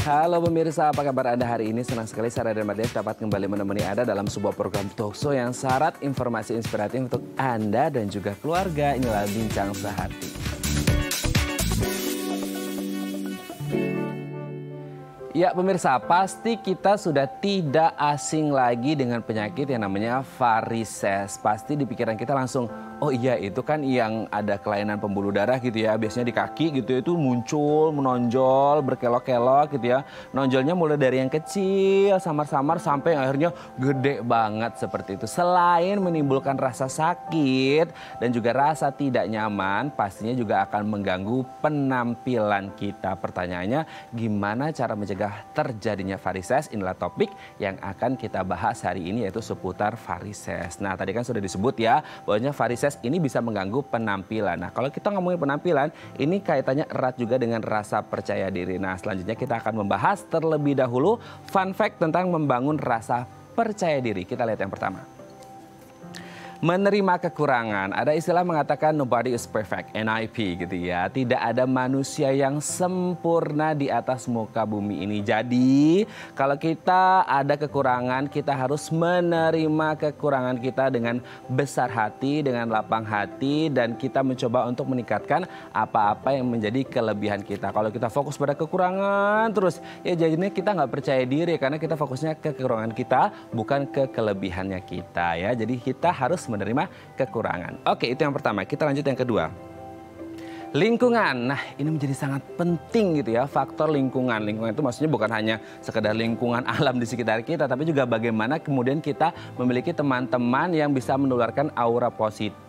Halo pemirsa, apa kabar Anda hari ini? Senang sekali saya Raden Mardian dapat kembali menemani Anda dalam sebuah program talkshow yang syarat informasi inspiratif untuk Anda dan juga keluarga. Inilah Bincang Sehati. Ya pemirsa, pasti kita sudah tidak asing lagi dengan penyakit yang namanya varises. Pasti di pikiran kita langsung, oh iya itu kan yang ada kelainan pembuluh darah gitu ya. Biasanya di kaki gitu ya, itu muncul, menonjol, berkelok-kelok gitu ya. Nonjolnya mulai dari yang kecil, samar-samar sampai yang akhirnya gede banget seperti itu. Selain menimbulkan rasa sakit dan juga rasa tidak nyaman, pastinya juga akan mengganggu penampilan kita. Pertanyaannya, gimana cara mencegah terjadinya varises? Inilah topik yang akan kita bahas hari ini, yaitu seputar varises. Nah tadi kan sudah disebut ya bahwanya varises ini bisa mengganggu penampilan. Nah kalau kita ngomongin penampilan, ini kaitannya erat juga dengan rasa percaya diri. Nah selanjutnya kita akan membahas terlebih dahulu fun fact tentang membangun rasa percaya diri. Kita lihat yang pertama. Menerima kekurangan. Ada istilah mengatakan nobody is perfect, NIP gitu ya. Tidak ada manusia yang sempurna di atas muka bumi ini. Jadi kalau kita ada kekurangan, kita harus menerima kekurangan kita dengan besar hati, dengan lapang hati. Dan kita mencoba untuk meningkatkan apa-apa yang menjadi kelebihan kita. Kalau kita fokus pada kekurangan terus, ya jadinya kita nggak percaya diri. Karena kita fokusnya ke kekurangan kita, bukan ke kelebihannya kita ya. Jadi kita harus menerima kekurangan. Oke, itu yang pertama. Kita lanjut yang kedua. Lingkungan. Nah, ini menjadi sangat penting gitu ya, faktor lingkungan. Lingkungan itu maksudnya bukan hanya sekedar lingkungan alam di sekitar kita, tapi juga bagaimana kemudian kita memiliki teman-teman yang bisa menularkan aura positif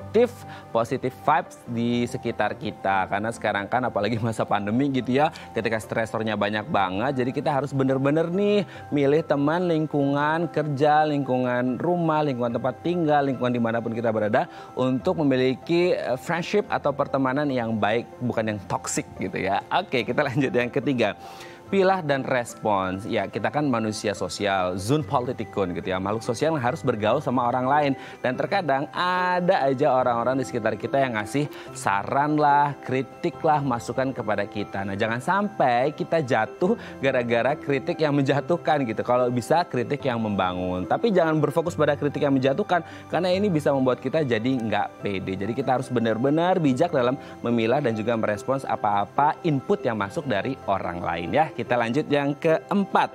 vibes di sekitar kita. Karena sekarang kan apalagi masa pandemi gitu ya, ketika stresornya banyak banget, jadi kita harus bener-bener nih milih teman, lingkungan kerja, lingkungan rumah, lingkungan tempat tinggal, lingkungan dimanapun kita berada untuk memiliki friendship atau pertemanan yang baik, bukan yang toxic gitu ya. Oke, kita lanjut yang ketiga. Pilah dan respons. Ya, kita kan manusia sosial, zoon politikun gitu ya. Makhluk sosial yang harus bergaul sama orang lain. Dan terkadang ada aja orang-orang di sekitar kita yang ngasih saran lah, kritik lah, masukan kepada kita. Nah, jangan sampai kita jatuh gara-gara kritik yang menjatuhkan gitu. Kalau bisa kritik yang membangun. Tapi jangan berfokus pada kritik yang menjatuhkan. Karena ini bisa membuat kita jadi nggak pede. Jadi kita harus benar-benar bijak dalam memilah dan juga merespons apa-apa input yang masuk dari orang lain ya. Kita lanjut yang keempat.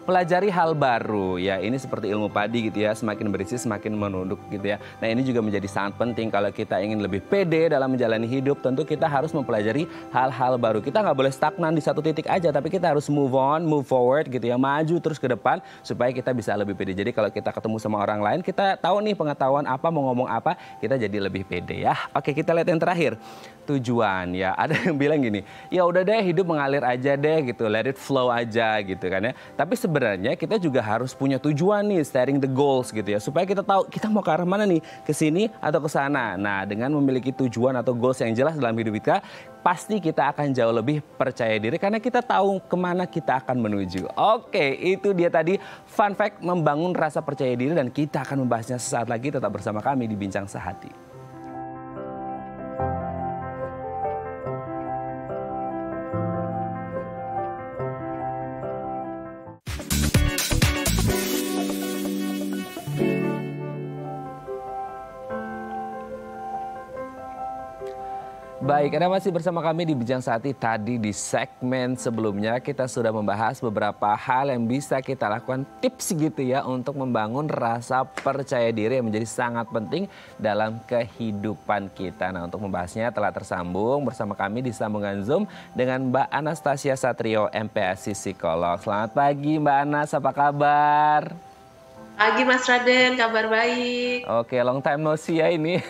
Pelajari hal baru ya, ini seperti ilmu padi gitu ya, semakin berisi semakin menunduk gitu ya. Nah ini juga menjadi sangat penting kalau kita ingin lebih pede dalam menjalani hidup. Tentu kita harus mempelajari hal-hal baru. Kita nggak boleh stagnan di satu titik aja, tapi kita harus move on, move forward gitu ya, maju terus ke depan supaya kita bisa lebih pede. Jadi kalau kita ketemu sama orang lain, kita tahu nih pengetahuan apa, mau ngomong apa, kita jadi lebih pede ya. Oke, kita lihat yang terakhir. Tujuan ya, ada yang bilang gini, ya udah deh hidup mengalir aja deh gitu, let it flow aja gitu kan ya. Tapi sebenarnya kita juga harus punya tujuan nih, setting the goals gitu ya, supaya kita tahu kita mau ke arah mana nih, ke sini atau ke sana. Nah dengan memiliki tujuan atau goals yang jelas dalam hidup kita, pasti kita akan jauh lebih percaya diri karena kita tahu kemana kita akan menuju. Oke, itu dia tadi fun fact membangun rasa percaya diri dan kita akan membahasnya sesaat lagi. Tetap bersama kami di Bincang Sehati. Baik, Anda masih bersama kami di Bincang Sehati. Tadi di segmen sebelumnya kita sudah membahas beberapa hal yang bisa kita lakukan, tips gitu ya, untuk membangun rasa percaya diri yang menjadi sangat penting dalam kehidupan kita. Nah untuk membahasnya telah tersambung bersama kami di sambungan Zoom dengan Mbak Anastasia Satrio, MPASI Psikolog. Selamat pagi Mbak Anas, apa kabar? Pagi Mas Raden, kabar baik. Oke, long time no see ya ini.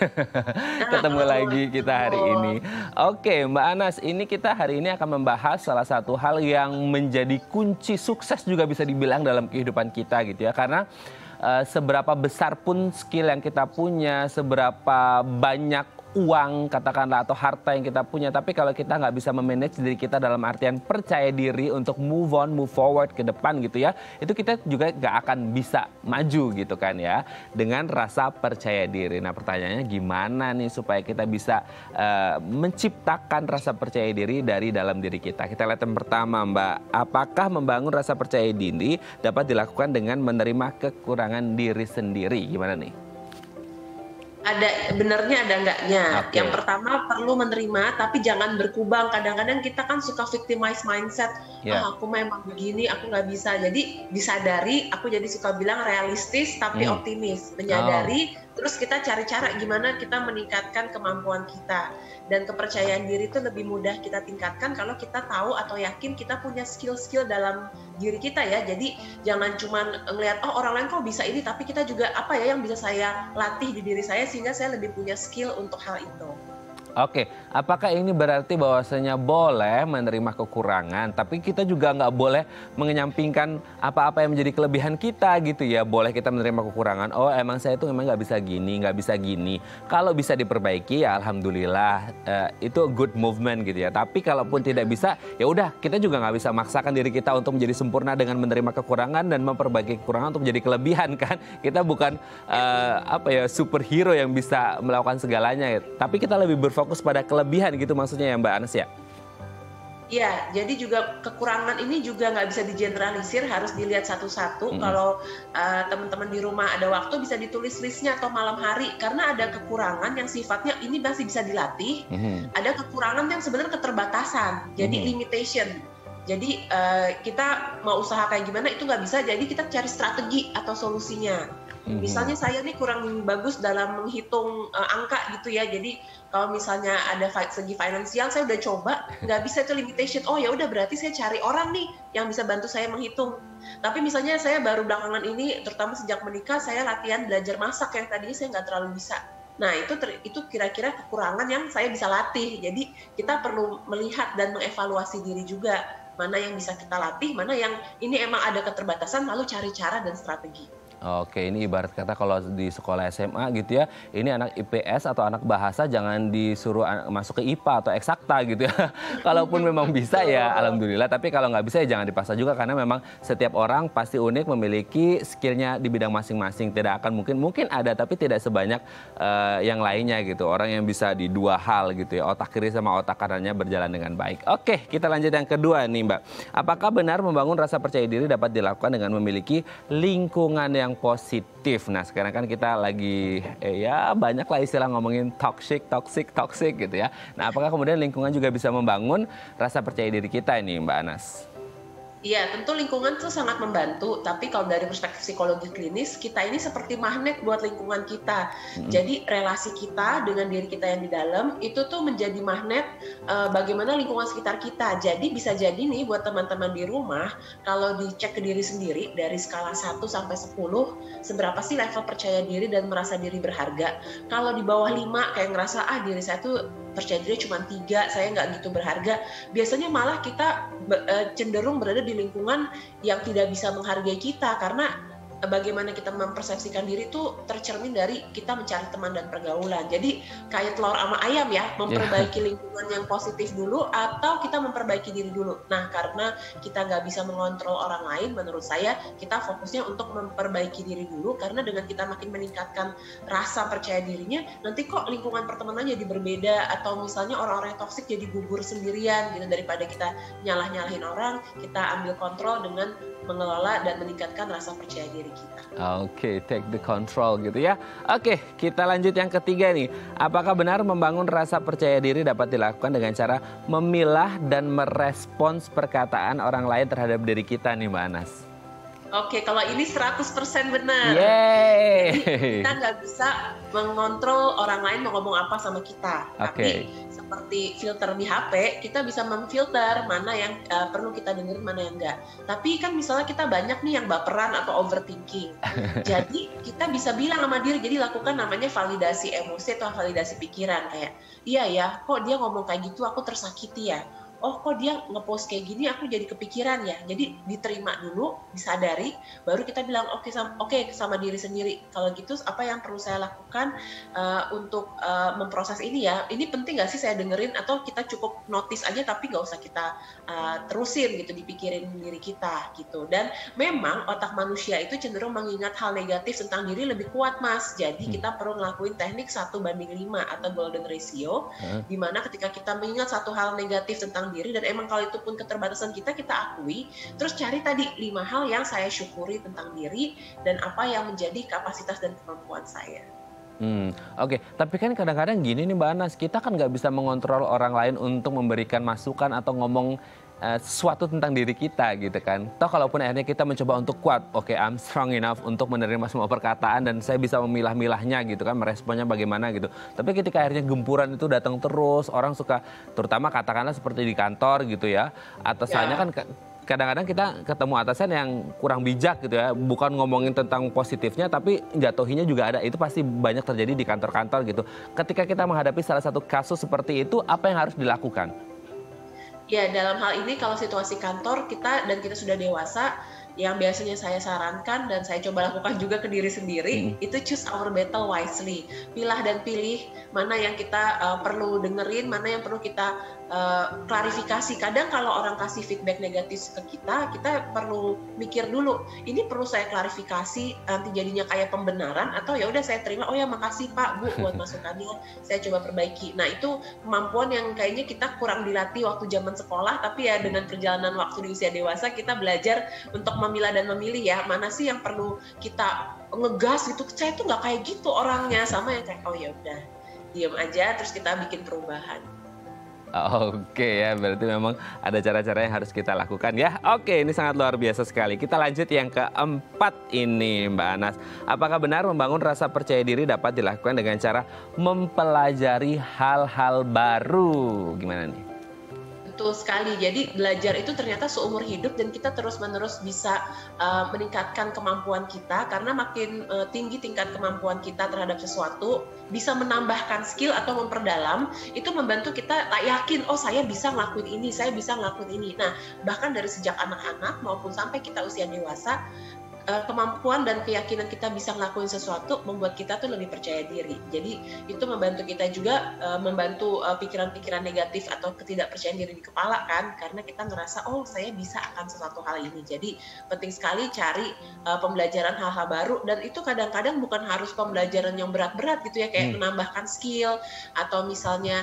Ketemu lagi kita hari ini. Oke, Mbak Anas, ini kita hari ini akan membahas salah satu hal yang menjadi kunci sukses juga bisa dibilang dalam kehidupan kita gitu ya. Karena seberapa besar pun skill yang kita punya, seberapa banyak uang katakanlah atau harta yang kita punya, tapi kalau kita nggak bisa memanage diri kita dalam artian percaya diri untuk move on, move forward ke depan gitu ya, itu kita juga nggak akan bisa maju gitu kan ya, dengan rasa percaya diri. Nah pertanyaannya gimana nih supaya kita bisa menciptakan rasa percaya diri dari dalam diri kita. Kita lihat yang pertama Mbak, apakah membangun rasa percaya diri dapat dilakukan dengan menerima kekurangan diri sendiri? Gimana nih? Ada benernya, ada enggaknya. Oke. Yang pertama perlu menerima, tapi jangan berkubang. Kadang-kadang kita kan suka victimize mindset. Yeah. Aku memang begini, aku nggak bisa. Jadi disadari, aku jadi suka bilang realistis tapi optimis. Menyadari, terus kita cari cara gimana kita meningkatkan kemampuan kita. Dan kepercayaan diri itu lebih mudah kita tingkatkan kalau kita tahu atau yakin kita punya skill-skill dalam diri kita ya. Jadi jangan cuma ngelihat, oh orang lain kok bisa ini, tapi kita juga apa ya yang bisa saya latih di diri saya sehingga saya lebih punya skill untuk hal itu. Oke, apakah ini berarti bahwasanya boleh menerima kekurangan, tapi kita juga nggak boleh mengenyampingkan apa-apa yang menjadi kelebihan kita gitu ya? Boleh kita menerima kekurangan, oh emang saya itu memang nggak bisa gini, nggak bisa gini. Kalau bisa diperbaiki ya alhamdulillah, itu good movement gitu ya. Tapi kalaupun tidak bisa, ya udah kita juga nggak bisa maksakan diri kita untuk menjadi sempurna dengan menerima kekurangan dan memperbaiki kekurangan untuk menjadi kelebihan kan? Kita bukan superhero yang bisa melakukan segalanya, tapi kita lebih fokus pada kelebihan gitu maksudnya ya Mbak Anes ya? Iya, jadi juga kekurangan ini juga nggak bisa digeneralisir, harus dilihat satu-satu. Kalau teman-teman di rumah ada waktu bisa ditulis listnya atau malam hari, karena ada kekurangan yang sifatnya ini masih bisa dilatih, ada kekurangan yang sebenarnya keterbatasan, jadi limitation. Jadi kita mau usaha kayak gimana itu nggak bisa, jadi kita cari strategi atau solusinya. Misalnya saya nih kurang bagus dalam menghitung angka gitu ya, jadi kalau misalnya ada segi finansial saya udah coba nggak bisa, itu limitation. Oh ya udah berarti saya cari orang nih yang bisa bantu saya menghitung. Tapi misalnya saya baru belakangan ini, terutama sejak menikah, saya latihan belajar masak yang tadinya saya nggak terlalu bisa. Nah itu kira-kira kekurangan yang saya bisa latih. Jadi kita perlu melihat dan mengevaluasi diri juga, mana yang bisa kita latih, mana yang ini emang ada keterbatasan, lalu cari cara dan strategi. Oke, ini ibarat kata kalau di sekolah SMA gitu ya, ini anak IPS atau anak bahasa jangan disuruh masuk ke IPA atau eksakta gitu ya. Kalaupun memang bisa ya alhamdulillah, tapi kalau nggak bisa ya jangan dipaksa juga, karena memang setiap orang pasti unik, memiliki skillnya di bidang masing-masing. Tidak akan mungkin ada tapi tidak sebanyak yang lainnya gitu. Orang yang bisa di dua hal gitu ya, otak kiri sama otak kanannya berjalan dengan baik. Oke, kita lanjut yang kedua nih Mbak. Apakah benar membangun rasa percaya diri dapat dilakukan dengan memiliki lingkungan yang positif? Nah sekarang kan kita lagi ya banyak lah istilah ngomongin toxic gitu ya. Nah apakah kemudian lingkungan juga bisa membangun rasa percaya diri kita ini Mbak Anas? Iya, tentu lingkungan tuh sangat membantu, tapi kalau dari perspektif psikologi klinis, kita ini seperti magnet buat lingkungan kita. Jadi relasi kita dengan diri kita yang di dalam, itu tuh menjadi magnet bagaimana lingkungan sekitar kita. Jadi bisa jadi nih buat teman-teman di rumah, kalau dicek ke diri sendiri, dari skala 1 sampai 10, seberapa sih level percaya diri dan merasa diri berharga. Kalau di bawah 5, kayak ngerasa, diri saya tuh percaya diri cuma 3, saya nggak gitu berharga. Biasanya malah kita cenderung berada di lingkungan yang tidak bisa menghargai kita, karena bagaimana kita mempersepsikan diri itu tercermin dari kita mencari teman dan pergaulan. Jadi kayak telur sama ayam ya, memperbaiki lingkungan yang positif dulu atau kita memperbaiki diri dulu. Nah karena kita nggak bisa mengontrol orang lain, menurut saya kita fokusnya untuk memperbaiki diri dulu, karena dengan kita makin meningkatkan rasa percaya dirinya, nanti kok lingkungan pertemanan jadi berbeda, atau misalnya orang-orang yang toksik jadi gugur sendirian gitu. Daripada kita nyalahin orang, kita ambil kontrol dengan mengelola dan meningkatkan rasa percaya diri kita. Oke, take the control gitu ya. Oke, kita lanjut yang ketiga nih. Apakah benar membangun rasa percaya diri dapat dilakukan dengan cara memilah dan merespons perkataan orang lain terhadap diri kita nih Mbak Anas? Oke, kalau ini 100% benar. Yeay. Jadi kita nggak bisa mengontrol orang lain mau ngomong apa sama kita. Tapi seperti filter di HP, kita bisa memfilter mana yang perlu kita dengerin, mana yang enggak. Tapi kan misalnya kita banyak nih yang baperan atau overthinking. Jadi kita bisa bilang sama diri, jadi lakukan namanya validasi emosi atau validasi pikiran. Kayak, iya ya, kok dia ngomong kayak gitu, aku tersakiti ya. oh kok dia ngepost kayak gini, aku jadi kepikiran ya. Jadi diterima dulu, disadari, baru kita bilang oke sama diri sendiri. Kalau gitu apa yang perlu saya lakukan untuk memproses ini ya? Ini penting nggak sih saya dengerin, atau kita cukup notice aja tapi nggak usah kita terusin gitu, dipikirin diri kita gitu. Dan memang otak manusia itu cenderung mengingat hal negatif tentang diri lebih kuat, Mas. Jadi kita perlu ngelakuin teknik 1:5 atau golden ratio, di mana ketika kita mengingat satu hal negatif tentang diri, dan emang kalau itu pun keterbatasan kita akui, terus cari tadi 5 hal yang saya syukuri tentang diri dan apa yang menjadi kapasitas dan kemampuan saya. Oke. Tapi kan kadang-kadang gini nih Mbak Anas, kita kan nggak bisa mengontrol orang lain untuk memberikan masukan atau ngomong sesuatu tentang diri kita gitu kan. Toh kalaupun akhirnya kita mencoba untuk kuat, oke, I'm strong enough untuk menerima semua perkataan dan saya bisa memilah-milahnya gitu kan, meresponnya bagaimana gitu. Tapi ketika akhirnya gempuran itu datang terus, orang suka, terutama katakanlah seperti di kantor gitu ya, atasannya kan kadang-kadang kita ketemu atasan yang kurang bijak gitu ya, bukan ngomongin tentang positifnya tapi jatuhinya juga ada. Itu pasti banyak terjadi di kantor-kantor gitu. Ketika kita menghadapi salah satu kasus seperti itu, apa yang harus dilakukan? Ya, dalam hal ini kalau situasi kantor kita sudah dewasa, yang biasanya saya sarankan dan saya coba lakukan juga ke diri sendiri, itu choose our battle wisely. Pilah dan pilih mana yang kita perlu dengerin, mana yang perlu kita klarifikasi. Kadang kalau orang kasih feedback negatif ke kita perlu mikir dulu, ini perlu saya klarifikasi, nanti jadinya kayak pembenaran, atau ya udah saya terima, oh ya makasih Pak, Bu buat masukannya, saya coba perbaiki. Nah itu kemampuan yang kayaknya kita kurang dilatih waktu zaman sekolah, tapi ya dengan perjalanan waktu di usia dewasa kita belajar untuk memilah dan memilih ya, mana sih yang perlu kita ngegas gitu, saya tuh nggak kayak gitu orangnya, sama yang kayak oh ya udah diam aja terus kita bikin perubahan. Oke ya, berarti memang ada cara-cara yang harus kita lakukan ya. Oke, ini sangat luar biasa sekali. Kita lanjut yang keempat ini Mbak Anas. Apakah benar membangun rasa percaya diri dapat dilakukan dengan cara mempelajari hal-hal baru? Gimana nih? Betul sekali. Jadi belajar itu ternyata seumur hidup dan kita terus-menerus bisa meningkatkan kemampuan kita, karena makin tinggi tingkat kemampuan kita terhadap sesuatu, bisa menambahkan skill atau memperdalam, itu membantu kita yakin, oh saya bisa ngelakuin ini, saya bisa ngelakuin ini. Nah, bahkan dari sejak anak-anak maupun sampai kita usia dewasa, kemampuan dan keyakinan kita bisa ngelakuin sesuatu membuat kita tuh lebih percaya diri. Jadi itu membantu kita juga membantu pikiran-pikiran negatif atau ketidakpercayaan diri di kepala kan, karena kita ngerasa oh saya bisa akan sesuatu hal ini. Jadi penting sekali cari pembelajaran hal-hal baru, dan itu kadang-kadang bukan harus pembelajaran yang berat-berat gitu ya, kayak menambahkan skill, atau misalnya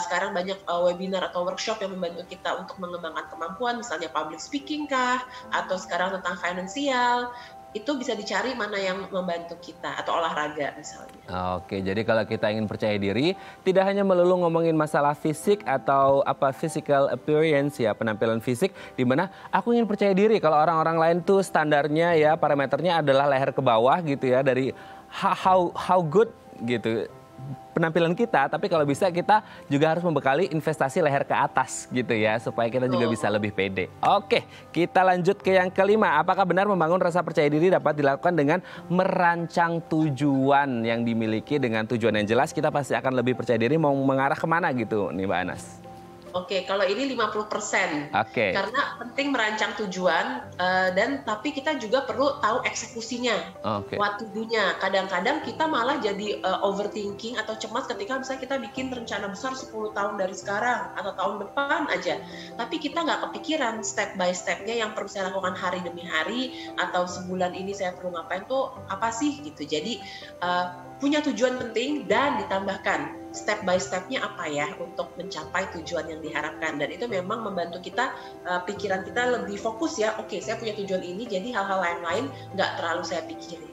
sekarang banyak webinar atau workshop yang membantu kita untuk mengembangkan kemampuan, misalnya public speaking kah, atau sekarang tentang finansial. Itu bisa dicari mana yang membantu kita, atau olahraga misalnya. Oke, jadi kalau kita ingin percaya diri, tidak hanya melulu ngomongin masalah fisik atau physical appearance ya, penampilan fisik, di mana aku ingin percaya diri kalau orang-orang lain tuh standarnya ya, parameternya adalah leher ke bawah gitu ya, dari how good gitu penampilan kita, tapi kalau bisa kita juga harus membekali investasi leher ke atas gitu ya, supaya kita juga bisa lebih pede. Oke, kita lanjut ke yang kelima. Apakah benar membangun rasa percaya diri dapat dilakukan dengan merancang tujuan yang dimiliki? Dengan tujuan yang jelas, kita pasti akan lebih percaya diri mau mengarah kemana gitu nih Mbak Anas. Oke, kalau ini 50%. Oke. Karena penting merancang tujuan, tapi kita juga perlu tahu eksekusinya. Oke. What to do-nya. Kadang-kadang kita malah jadi overthinking atau cemas ketika misalnya kita bikin rencana besar 10 tahun dari sekarang atau tahun depan aja. Tapi kita nggak kepikiran step by step-nya yang perlu saya lakukan hari demi hari, atau sebulan ini saya perlu ngapain tuh apa sih gitu. Jadi punya tujuan penting dan ditambahkan step by step-nya apa ya untuk mencapai tujuan yang diharapkan, dan itu memang membantu kita, pikiran kita lebih fokus ya. Oke, saya punya tujuan ini, jadi hal-hal lain-lain nggak terlalu saya pikirin.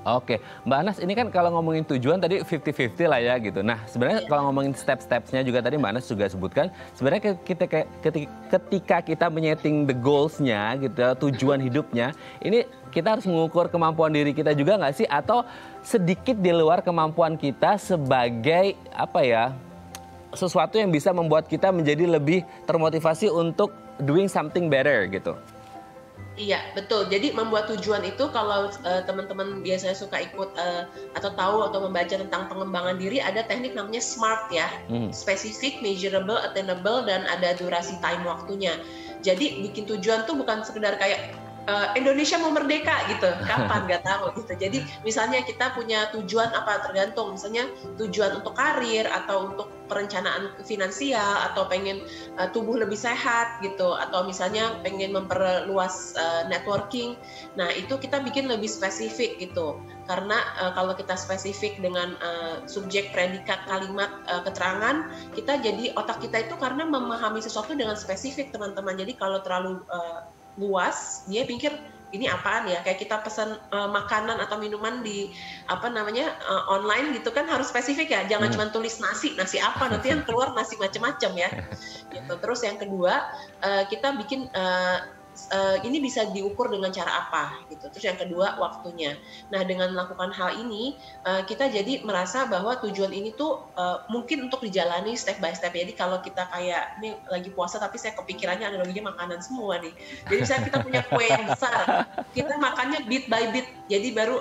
Oke, Mbak Anas, ini kan kalau ngomongin tujuan tadi 50-50 lah ya gitu. Nah, sebenarnya kalau ngomongin step-stepsnya juga tadi Mbak Anas juga sebutkan, sebenarnya ketika kita menyeting the goals-nya gitu, tujuan hidupnya, ini kita harus mengukur kemampuan diri kita juga nggak sih? Atau sedikit di luar kemampuan kita sebagai apa ya, sesuatu yang bisa membuat kita menjadi lebih termotivasi untuk doing something better gitu? Iya, betul. Jadi membuat tujuan itu kalau teman-teman biasanya suka ikut atau tahu atau membaca tentang pengembangan diri, ada teknik namanya SMART ya. Specific, measurable, attainable, dan ada durasi time waktunya. Jadi bikin tujuan tuh bukan sekedar kayak Indonesia mau merdeka gitu, kapan nggak tahu gitu. Jadi misalnya kita punya tujuan apa, tergantung, misalnya tujuan untuk karir atau untuk perencanaan finansial atau pengen tubuh lebih sehat gitu, atau misalnya pengen memperluas networking. Nah itu kita bikin lebih spesifik gitu, karena kalau kita spesifik dengan subjek, predikat, kalimat, keterangan, kita jadi otak kita itu karena memahami sesuatu dengan spesifik teman-teman. Jadi kalau terlalu luas, dia pikir ini apaan ya, kayak kita pesan makanan atau minuman di online gitu kan, harus spesifik ya, jangan cuma tulis nasi apa, nanti yang keluar nasi macam-macam ya gitu. Terus yang kedua, kita bikin ini bisa diukur dengan cara apa gitu. Terus yang kedua, waktunya. Nah dengan melakukan hal ini kita jadi merasa bahwa tujuan ini tuh mungkin untuk dijalani step by step. Jadi kalau kita kayak ini lagi puasa tapi saya kepikirannya analoginya makanan semua nih. Jadi misalnya kita punya kue yang besar, kita makannya bit by bit. Jadi baru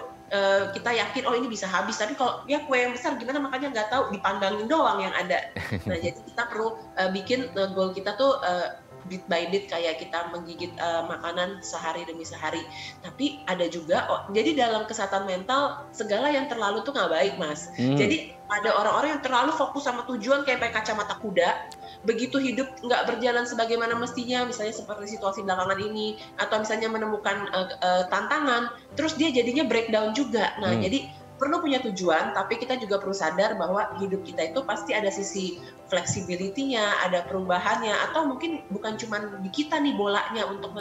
kita yakin oh ini bisa habis. Tapi kalau ya kue yang besar gimana makannya nggak tahu, dipandangin doang yang ada. Nah jadi kita perlu bikin goal kita tuh bit by bit, kayak kita menggigit makanan sehari demi sehari. Tapi ada juga, jadi dalam kesehatan mental segala yang terlalu tuh nggak baik, Mas. Jadi ada orang-orang yang terlalu fokus sama tujuan kayak pakai kacamata kuda, begitu hidup nggak berjalan sebagaimana mestinya, misalnya seperti situasi belakangan ini, atau misalnya menemukan tantangan, terus dia jadinya breakdown juga. Nah jadi perlu punya tujuan, tapi kita juga perlu sadar bahwa hidup kita itu pasti ada sisi flexibility-nya, ada perubahannya, atau mungkin bukan cuma di kita nih bolanya untuk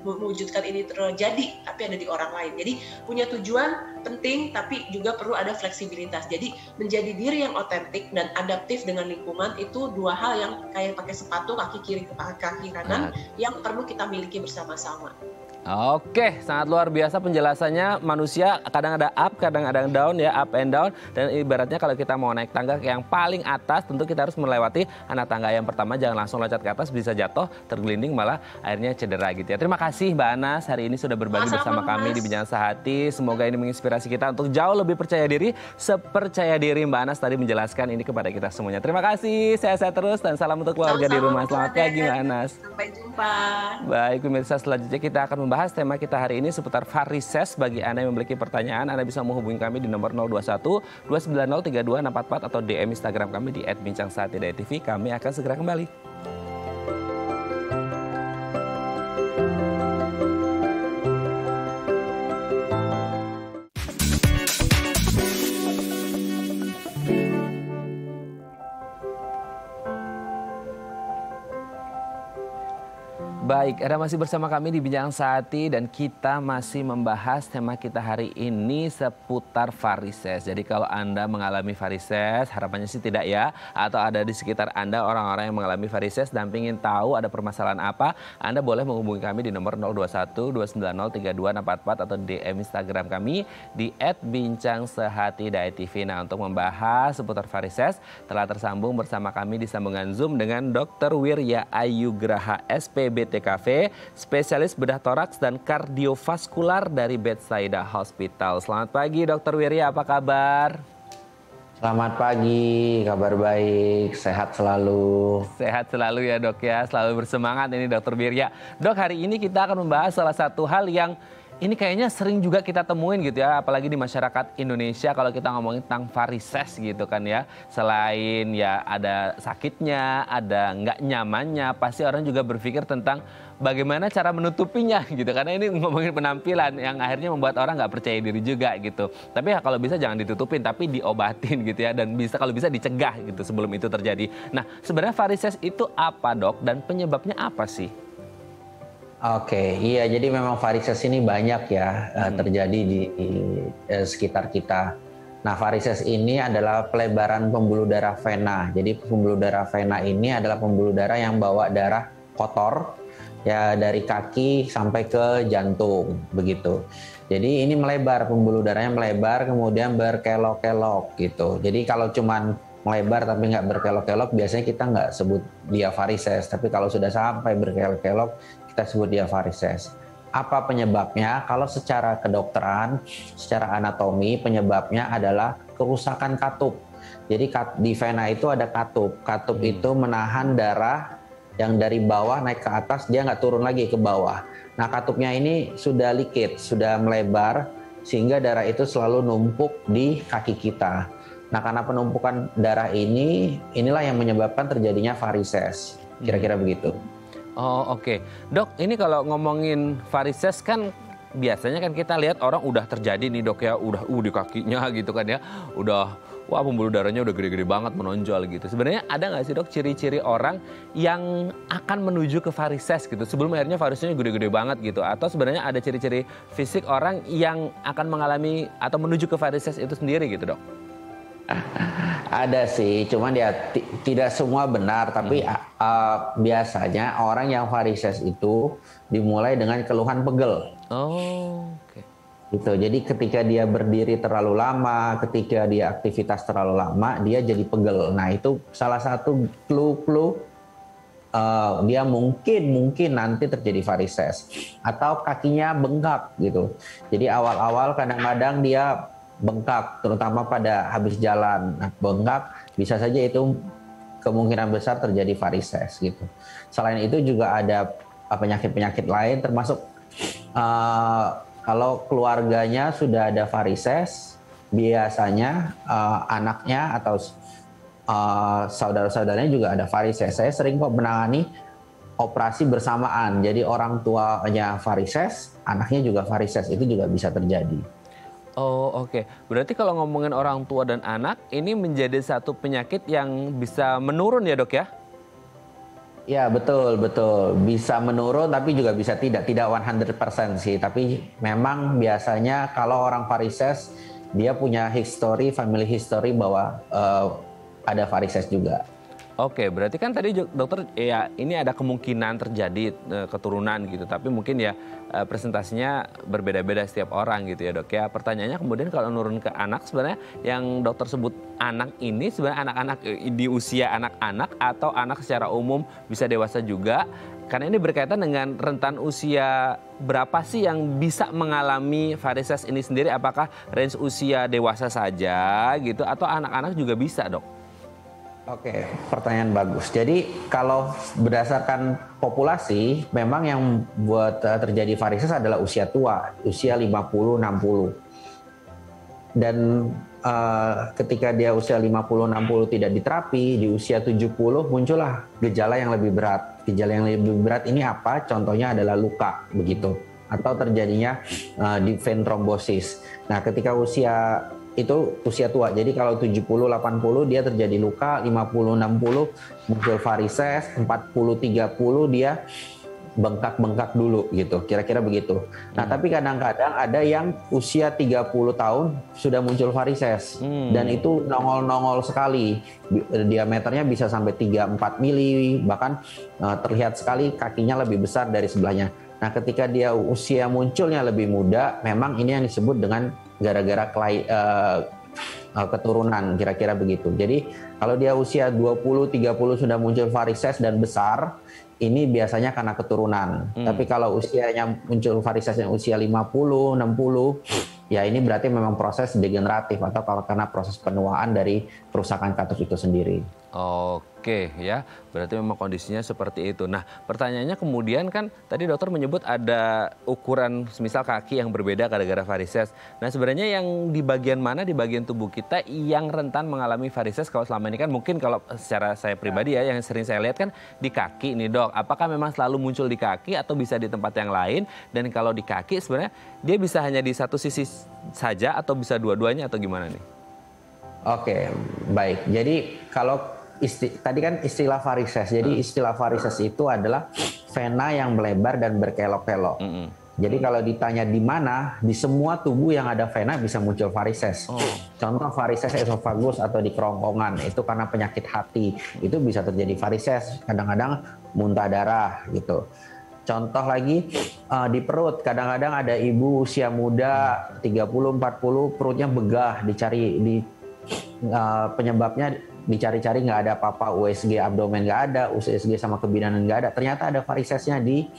mewujudkan ini terjadi, tapi ada di orang lain. Jadi punya tujuan penting, tapi juga perlu ada fleksibilitas. Jadi menjadi diri yang otentik dan adaptif dengan lingkungan itu dua hal yang kayak pakai sepatu kaki kiri ke kaki kanan yang perlu kita miliki bersama-sama. Oke, sangat luar biasa penjelasannya. Manusia kadang ada up, kadang ada down ya, up and down. Dan ibaratnya kalau kita mau naik tangga ke yang paling atas, tentu kita harus melewati anak tangga yang pertama. Jangan langsung loncat ke atas, bisa jatuh, tergelinding, malah akhirnya cedera gitu ya. Terima kasih Mbak Anas hari ini sudah berbagi bersama kami di Bincang Sehati. Semoga ini menginspirasi kita untuk jauh lebih percaya diri. Sepercaya diri Mbak Anas tadi menjelaskan ini kepada kita semuanya. Terima kasih, sehat-sehat terus dan salam untuk keluarga di rumah. Selamat pagi Mbak Anas. Sampai jumpa. Baik pemirsa, selanjutnya kita akan membahas tema kita hari ini seputar varises. Bagi Anda yang memiliki pertanyaan, Anda bisa menghubungi kami di nomor 021 290 3244 atau DM Instagram kami di @bincangsehati.tv. Kami akan segera kembali. Baik, Anda masih bersama kami di Bincang Sehati dan kita masih membahas tema kita hari ini seputar varises. Jadi kalau Anda mengalami varises, harapannya sih tidak ya, atau ada di sekitar Anda orang-orang yang mengalami varises dan ingin tahu ada permasalahan apa, Anda boleh menghubungi kami di nomor 021 290 3244 atau DM Instagram kami di @bincangsehati.tv. Nah, untuk membahas seputar varises telah tersambung bersama kami di sambungan Zoom dengan Dr. Wirya Ayugraha SPBT TKV, spesialis bedah toraks dan kardiovaskular dari Bethsaida Hospital. Selamat pagi Dr. Wirya, apa kabar? Selamat pagi, kabar baik, sehat selalu. Sehat selalu ya dok ya, selalu bersemangat ini Dr. Wirya. Dok, hari ini kita akan membahas salah satu hal yang ini kayaknya sering juga kita temuin gitu ya, apalagi di masyarakat Indonesia kalau kita ngomongin tentang varises gitu kan ya. Selain ya ada sakitnya, ada nggak nyamannya, pasti orang juga berpikir tentang bagaimana cara menutupinya gitu. Karena ini ngomongin penampilan yang akhirnya membuat orang nggak percaya diri juga gitu. Tapi ya kalau bisa jangan ditutupin, tapi diobatin gitu ya. Dan bisa kalau bisa dicegah gitu sebelum itu terjadi. Nah sebenarnya varises itu apa dok dan penyebabnya apa sih? Oke, iya jadi memang varises ini banyak ya terjadi di sekitar kita. Nah varises ini adalah pelebaran pembuluh darah vena. Jadi pembuluh darah vena ini adalah pembuluh darah yang bawa darah kotor ya dari kaki sampai ke jantung begitu. Jadi ini melebar, pembuluh darahnya melebar kemudian berkelok-kelok gitu. Jadi kalau cuman melebar tapi nggak berkelok-kelok biasanya kita nggak sebut dia varises. Tapi kalau sudah sampai berkelok-kelok kita sebut dia varises. Apa penyebabnya? Kalau secara kedokteran, secara anatomi, penyebabnya adalah kerusakan katup. Jadi di vena itu ada katup. Katup itu menahan darah yang dari bawah naik ke atas, dia nggak turun lagi ke bawah. Nah, katupnya ini sudah likit, sudah melebar, sehingga darah itu selalu numpuk di kaki kita. Nah, karena penumpukan darah inilah yang menyebabkan terjadinya varises. Kira-kira begitu. Oh, oke. Dok, ini kalau ngomongin varises kan biasanya kan kita lihat orang udah terjadi nih dok ya, udah di kakinya gitu kan ya, udah wah pembuluh darahnya udah gede-gede banget menonjol gitu. Sebenarnya ada nggak sih dok ciri-ciri orang yang akan menuju ke varises gitu sebelum akhirnya varisesnya gede-gede banget gitu? Atau sebenarnya ada ciri-ciri fisik orang yang akan mengalami atau menuju ke varises itu sendiri gitu dok? Ada sih, cuman ya tidak semua benar, tapi biasanya orang yang varises itu dimulai dengan keluhan pegel. Oh, oke. Gitu. Jadi ketika dia berdiri terlalu lama, ketika dia aktivitas terlalu lama, dia jadi pegel. Nah, itu salah satu clue dia mungkin nanti terjadi varises atau kakinya bengkak gitu. Jadi awal-awal kadang-kadang dia bengkak, terutama pada habis jalan. Nah, bengkak bisa saja itu kemungkinan besar terjadi varises gitu. Selain itu juga ada penyakit-penyakit lain, termasuk kalau keluarganya sudah ada varises, biasanya anaknya atau saudara-saudaranya juga ada varises. Saya sering kok menangani operasi bersamaan. Jadi orang tuanya varises, anaknya juga varises, itu juga bisa terjadi. Oh, oke. Berarti kalau ngomongin orang tua dan anak, ini menjadi satu penyakit yang bisa menurun ya dok ya? Ya, betul. Bisa menurun tapi juga bisa tidak 100% sih. Tapi memang biasanya kalau orang varises, dia punya family history bahwa ada varises juga. Oke, berarti kan tadi dokter ya ini ada kemungkinan terjadi keturunan gitu, tapi mungkin ya presentasinya berbeda-beda setiap orang gitu ya dok ya. Pertanyaannya kemudian kalau nurun ke anak, sebenarnya yang dokter sebut anak ini sebenarnya anak-anak di usia anak-anak atau anak secara umum bisa dewasa juga? Karena ini berkaitan dengan rentan usia berapa sih yang bisa mengalami varises ini sendiri? Apakah range usia dewasa saja gitu atau anak-anak juga bisa dok? Oke, pertanyaan bagus. Jadi kalau berdasarkan populasi, memang yang buat terjadi varises adalah usia tua, usia 50-60. Dan ketika dia usia 50-60 tidak diterapi, di usia 70 muncullah gejala yang lebih berat. Gejala yang lebih berat ini apa? Contohnya adalah luka, begitu. Atau terjadinya deep vein thrombosis. Nah, ketika usia tua. Jadi kalau 70-80 dia terjadi luka, 50-60 muncul varises, 40-30 dia bengkak-bengkak dulu gitu. Kira-kira begitu. Nah, tapi kadang-kadang ada yang usia 30 tahun sudah muncul varises. Dan itu nongol-nongol sekali. Diameternya bisa sampai 3-4 mili, bahkan terlihat sekali kakinya lebih besar dari sebelahnya. Nah, ketika dia usia munculnya lebih muda, memang ini yang disebut dengan gara-gara keturunan, kira-kira begitu. Jadi kalau dia usia 20-30 sudah muncul varises dan besar, ini biasanya karena keturunan. Tapi kalau usianya muncul varisesnya usia 50-60, ya ini berarti memang proses degeneratif atau karena proses penuaan dari kerusakan katup itu sendiri. Oke ya, berarti memang kondisinya seperti itu. Nah, pertanyaannya kemudian kan tadi dokter menyebut ada ukuran semisal kaki yang berbeda gara-gara varises. Nah, sebenarnya yang di bagian mana di bagian tubuh kita yang rentan mengalami varises? Kalau selama ini kan mungkin kalau secara saya pribadi ya yang sering saya lihat kan di kaki nih dok. Apakah memang selalu muncul di kaki atau bisa di tempat yang lain? Dan kalau di kaki sebenarnya dia bisa hanya di satu sisi saja atau bisa dua-duanya atau gimana nih? Oke, baik. Jadi kalau tadi kan istilah varises. Jadi istilah varises itu adalah vena yang melebar dan berkelok-kelok. Jadi kalau ditanya di mana, di semua tubuh yang ada vena bisa muncul varises. Contoh varises esofagus atau di kerongkongan, itu karena penyakit hati. Itu bisa terjadi varises, kadang-kadang muntah darah gitu. Contoh lagi di perut, kadang-kadang ada ibu usia muda 30-40 perutnya begah, penyebabnya dicari-cari nggak ada apa-apa, USG abdomen nggak ada, USG sama kebidanan nggak ada, ternyata ada varisesnya di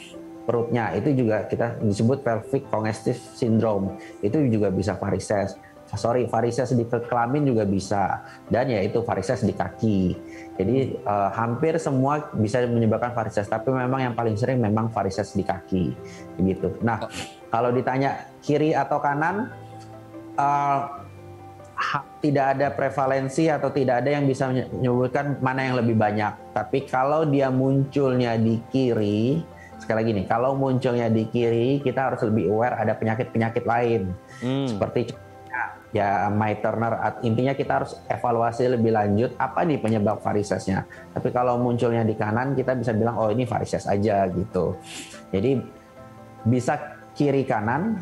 perutnya, itu juga kita disebut pelvic congestive syndrome, itu juga bisa varises. Varises di kelamin juga bisa, dan yaitu varises di kaki. Jadi hampir semua bisa menyebabkan varises, tapi memang yang paling sering memang varises di kaki, begitu. Nah, kalau ditanya kiri atau kanan, tidak ada prevalensi atau tidak ada yang bisa menyebutkan mana yang lebih banyak. Tapi kalau dia munculnya di kiri, sekali lagi nih, kalau munculnya di kiri, kita harus lebih aware ada penyakit-penyakit lain, seperti ya Mike Turner. Intinya kita harus evaluasi lebih lanjut apa nih penyebab varisesnya. Tapi kalau munculnya di kanan, kita bisa bilang oh ini varises aja gitu. Jadi bisa kiri kanan,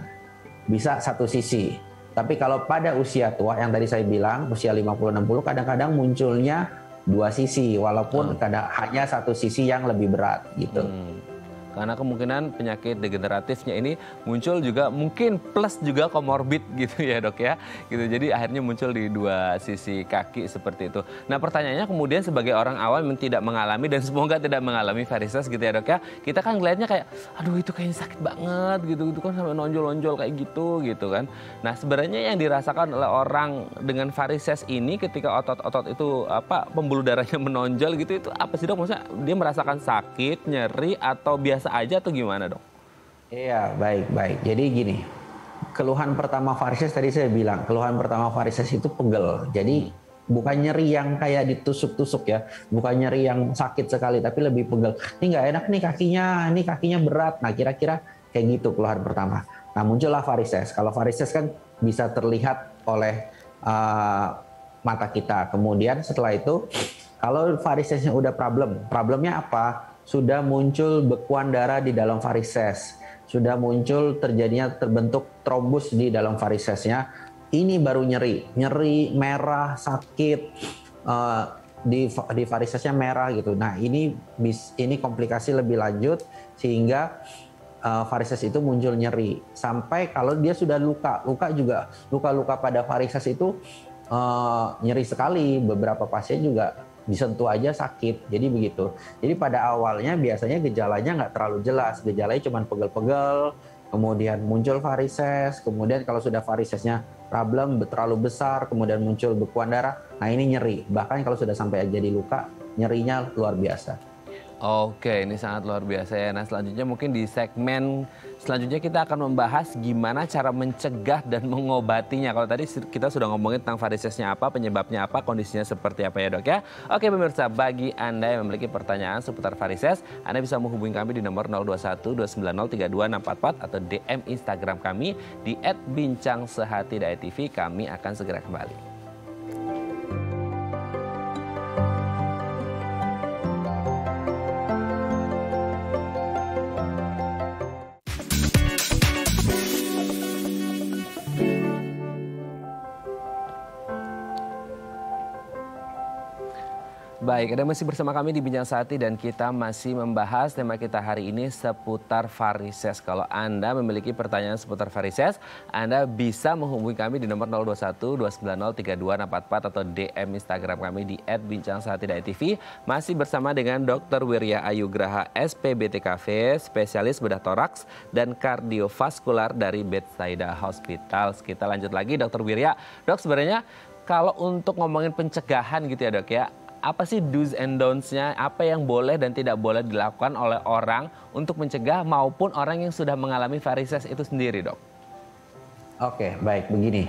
bisa satu sisi. Tapi kalau pada usia tua yang tadi saya bilang usia 50-60, kadang-kadang munculnya dua sisi, walaupun kadang hanya satu sisi yang lebih berat gitu. Karena kemungkinan penyakit degeneratifnya ini muncul juga mungkin plus juga komorbid gitu ya dok ya. Gitu. Jadi akhirnya muncul di dua sisi kaki seperti itu. Nah pertanyaannya kemudian sebagai orang awam yang tidak mengalami dan semoga tidak mengalami varises gitu ya dok ya. Kita kan ngelihatnya kayak aduh itu kayaknya sakit banget gitu. Itu kan sampai nonjol-nonjol kayak gitu kan. Nah sebenarnya yang dirasakan oleh orang dengan varises ini ketika otot-otot itu pembuluh darahnya menonjol gitu itu apa sih dok? Maksudnya dia merasakan sakit, nyeri atau biasa aja atau gimana dok? Iya, baik. Jadi gini, keluhan pertama varises tadi saya bilang, keluhan pertama varises itu pegel. Jadi bukan nyeri yang kayak ditusuk-tusuk ya, bukan nyeri yang sakit sekali, tapi lebih pegel. Ini nggak enak nih kakinya berat. Nah kira-kira kayak gitu keluhan pertama. Nah muncullah varises. Kalau varises kan bisa terlihat oleh mata kita. Kemudian setelah itu, kalau varisesnya udah problemnya apa? Sudah muncul bekuan darah di dalam varises, sudah muncul terbentuk trombus di dalam varisesnya, ini baru nyeri merah, sakit, di varisesnya merah gitu. Nah ini komplikasi lebih lanjut sehingga varises itu muncul nyeri. Sampai kalau dia sudah luka pada varises itu nyeri sekali, beberapa pasien juga disentuh aja sakit, jadi begitu. Jadi pada awalnya biasanya gejalanya nggak terlalu jelas, gejalanya cuma pegel-pegel, kemudian muncul varises, kemudian kalau sudah varisesnya problem terlalu besar, kemudian muncul bekuan darah, nah ini nyeri. Bahkan kalau sudah sampai jadi luka, nyerinya luar biasa. Oke, ini sangat luar biasa ya. Nah selanjutnya mungkin di segmen selanjutnya kita akan membahas gimana cara mencegah dan mengobatinya. Kalau tadi kita sudah ngomongin tentang varisesnya apa, penyebabnya apa, kondisinya seperti apa ya dok ya. Oke pemirsa, bagi Anda yang memiliki pertanyaan seputar varises, Anda bisa menghubungi kami di nomor 021 290 32 644 atau DM Instagram kami di @bincangSehati.tv. Kami akan segera kembali. Baik, Anda masih bersama kami di Bincang Sehati dan kita masih membahas tema kita hari ini seputar varises. Kalau Anda memiliki pertanyaan seputar varises, Anda bisa menghubungi kami di nomor 021 290 32 644 atau DM Instagram kami di @bincangSehati.tv. Masih bersama dengan Dr. Wirya Ayugraha, SPBTKV, spesialis bedah toraks dan kardiovaskular dari Bethsaida Hospital. Kita lanjut lagi, Dr. Wirya. Dok, sebenarnya kalau untuk ngomongin pencegahan gitu ya dok ya, apa sih do's and don'ts-nya, apa yang boleh dan tidak boleh dilakukan oleh orang untuk mencegah maupun orang yang sudah mengalami varises itu sendiri, dok? Oke, baik, begini.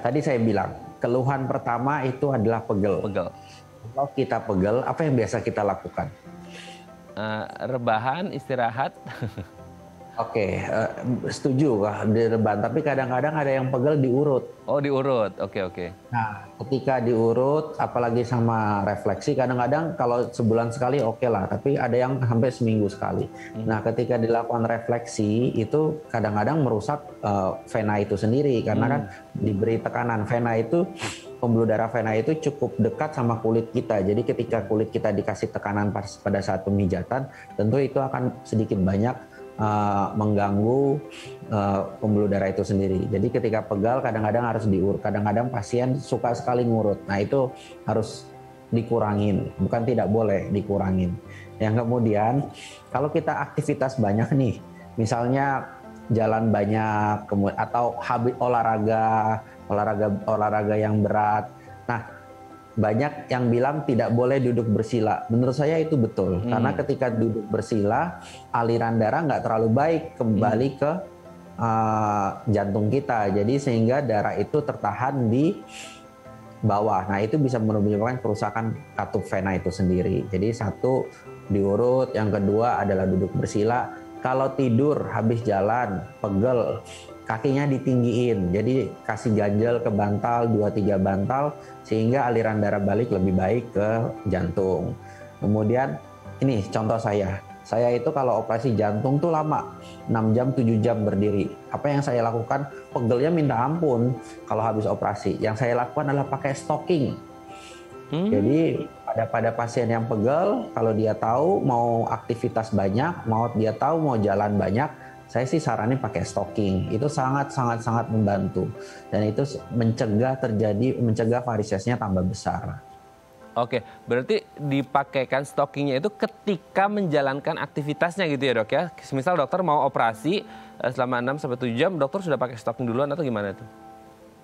Tadi saya bilang, keluhan pertama itu adalah pegel. Kalau kita pegel, apa yang biasa kita lakukan? Rebahan, istirahat. Oke, setuju di rebahan, tapi kadang-kadang ada yang pegel diurut. Oh, diurut, oke. Nah, ketika diurut, apalagi sama refleksi, kadang-kadang kalau sebulan sekali oke lah, tapi ada yang sampai seminggu sekali. Nah, ketika dilakukan refleksi, itu kadang-kadang merusak vena itu sendiri, karena kan diberi tekanan. Vena itu, pembuluh darah vena itu cukup dekat sama kulit kita, jadi ketika kulit kita dikasih tekanan pada saat pemijatan, tentu itu akan sedikit banyak mengganggu pembuluh darah itu sendiri. Jadi ketika pegal kadang-kadang harus diurut, kadang-kadang pasien suka sekali ngurut. Nah itu harus dikurangin, bukan tidak boleh dikurangin. Yang kemudian kalau kita aktivitas banyak nih, misalnya jalan banyak, atau habis olahraga yang berat. Nah, banyak yang bilang tidak boleh duduk bersila. Menurut saya itu betul, karena ketika duduk bersila, aliran darah nggak terlalu baik kembali ke jantung kita. Jadi sehingga darah itu tertahan di bawah. Nah, itu bisa menyebabkan kerusakan katup vena itu sendiri. Jadi satu diurut, yang kedua adalah duduk bersila. Kalau tidur habis jalan, pegel, kakinya ditinggiin. Jadi kasih ganjel ke bantal, 2-3 bantal, sehingga aliran darah balik lebih baik ke jantung. Kemudian ini contoh saya. Saya itu kalau operasi jantung tuh lama, 6 jam, 7 jam berdiri. Apa yang saya lakukan? Pegelnya minta ampun kalau habis operasi. Yang saya lakukan adalah pakai stocking. Jadi pada pasien yang pegel, kalau dia tahu mau aktivitas banyak, dia tahu mau jalan banyak, saya sih saranin pakai stocking. Itu sangat membantu. Dan itu mencegah varisesnya tambah besar. Oke, berarti dipakaikan stockingnya itu ketika menjalankan aktivitasnya gitu ya, Dok ya? Misal dokter mau operasi selama 6-7 jam, dokter sudah pakai stocking duluan atau gimana tuh?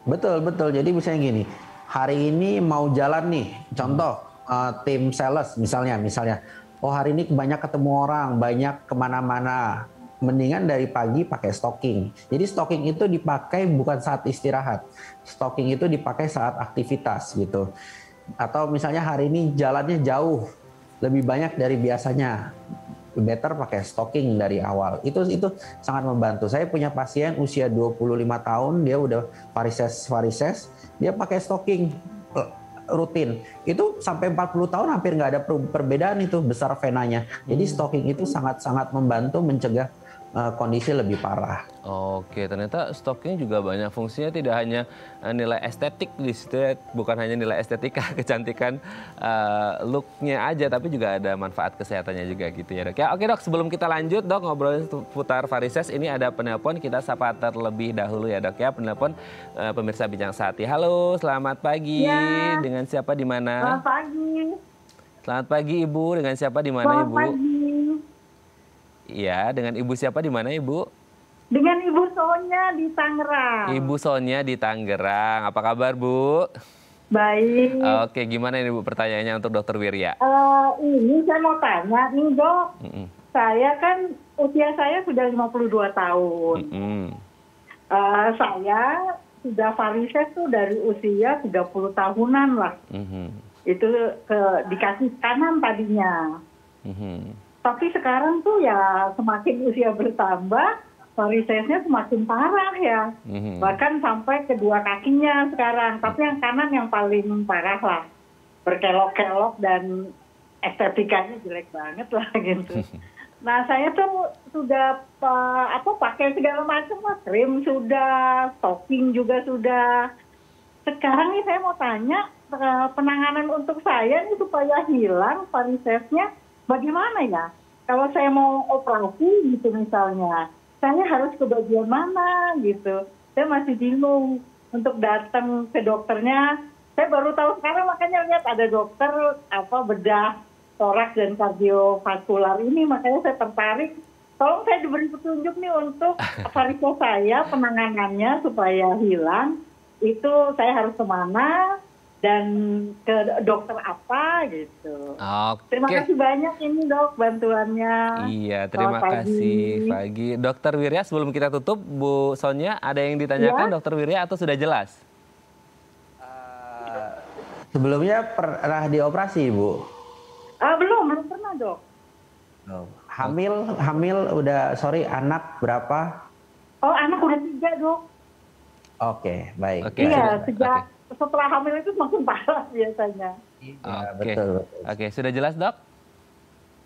Betul. Jadi misalnya gini, hari ini mau jalan nih, contoh tim sales misalnya, oh hari ini banyak ketemu orang, banyak kemana-mana, mendingan dari pagi pakai stocking. Jadi stocking itu dipakai bukan saat istirahat, stocking itu dipakai saat aktivitas gitu. Atau misalnya hari ini jalannya jauh, lebih banyak dari biasanya, better pakai stocking dari awal. Itu sangat membantu. Saya punya pasien usia 25 tahun, dia udah varises, dia pakai stocking rutin. Itu sampai 40 tahun hampir nggak ada perbedaan itu besar venanya. Jadi stocking itu sangat membantu mencegah kondisi lebih parah. Oke, ternyata stocking juga banyak fungsinya, tidak hanya nilai estetik di situ, bukan hanya nilai estetika, kecantikan looknya aja, tapi juga ada manfaat kesehatannya juga gitu ya, Dok. Ya, oke Dok, sebelum kita lanjut Dok ngobrolin seputar varises, ini ada penelpon, kita sapa terlebih dahulu ya Dok ya, penelpon pemirsa Bincang Sehati. Halo, selamat pagi. Ya. Dengan siapa di mana? Selamat pagi. Selamat pagi Ibu, dengan siapa di mana Ibu? Selamat pagi. Iya, dengan Ibu siapa di mana Ibu? Dengan Ibu Sonya di Tangerang. Ibu Sonya di Tangerang. Apa kabar Bu? Baik. Oke, gimana ini Bu pertanyaannya untuk Dokter Wirya? Ini saya mau tanya nih Dok. Saya kan usia saya sudah 52 tahun. Saya sudah varises tuh dari usia 30 tahunan lah. Itu dikasih kanan tadinya. Tapi sekarang tuh ya semakin usia bertambah, varisesnya semakin parah ya. Bahkan sampai kedua kakinya sekarang. Tapi yang kanan yang paling parah lah. Berkelok-kelok dan estetikanya jelek banget lah gitu. Nah saya tuh sudah pakai segala macam lah. Krim sudah, stocking juga sudah. Sekarang nih saya mau tanya, penanganan untuk saya nih supaya hilang varisesnya bagaimana ya? Kalau saya mau operasi gitu misalnya, saya harus ke bagian mana gitu. Saya masih bingung untuk datang ke dokternya. Saya baru tahu sekarang, makanya lihat ada dokter bedah toraks dan kardiovaskular ini, makanya saya tertarik. Tolong saya diberi petunjuk nih untuk varises saya, penanganannya supaya hilang. Itu saya harus kemana? Dan ke dokter apa gitu. Oke. Terima kasih banyak ini Dok bantuannya. Iya, terima kasih Pagi. Dokter Wirya, sebelum kita tutup Bu Sonya, ada yang ditanyakan Dokter Wirya atau sudah jelas? Sebelumnya pernah dioperasi Bu? Belum pernah Dok. Hamil udah, anak berapa? Oh, anak udah 3 Dok. Oke, baik. Iya, sejak setelah hamil itu semakin parah biasanya. Betul. Oke, sudah jelas Dok?